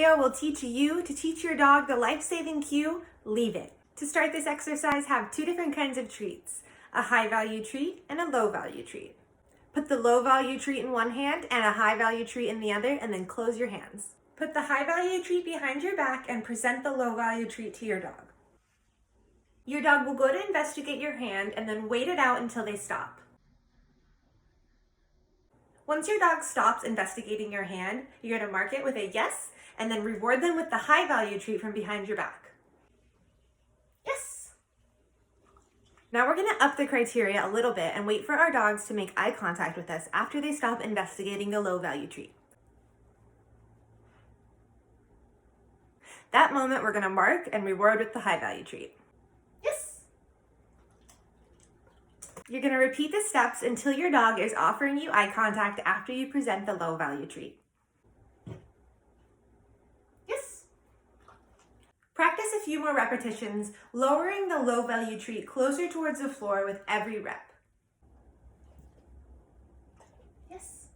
video will teach you to teach your dog the life-saving cue, leave it. To start this exercise, have two different kinds of treats, a high-value treat and a low-value treat. Put the low-value treat in one hand and a high-value treat in the other, and then close your hands. Put the high-value treat behind your back and present the low-value treat to your dog. Your dog will go to investigate your hand and then wait it out until they stop. Once your dog stops investigating your hand, you're going to mark it with a yes and then reward them with the high-value treat from behind your back. Yes! Now we're going to up the criteria a little bit and wait for our dogs to make eye contact with us after they stop investigating the low-value treat. That moment we're going to mark and reward with the high-value treat. Yes! You're going to repeat the steps until your dog is offering you eye contact after you present the low-value treat. Yes! Practice a few more repetitions, lowering the low-value treat closer towards the floor with every rep. Yes!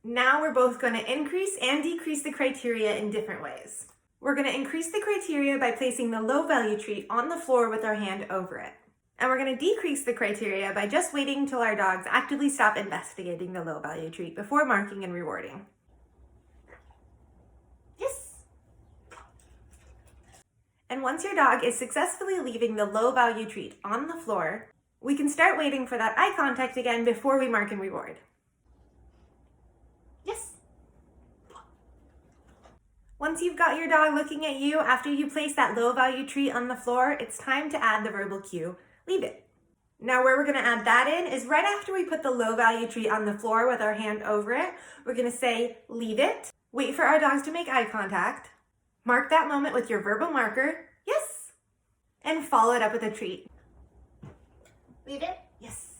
Now we're both going to increase and decrease the criteria in different ways. We're going to increase the criteria by placing the low-value treat on the floor with our hand over it. And we're going to decrease the criteria by just waiting until our dogs actively stop investigating the low-value treat before marking and rewarding. Yes! And once your dog is successfully leaving the low-value treat on the floor, we can start waiting for that eye contact again before we mark and reward. Yes! Once you've got your dog looking at you after you place that low-value treat on the floor, it's time to add the verbal cue. Leave it. Now where we're going to add that in is right after we put the low-value treat on the floor with our hand over it. We're going to say, leave it, wait for our dogs to make eye contact, mark that moment with your verbal marker, yes, and follow it up with a treat. Leave it, yes.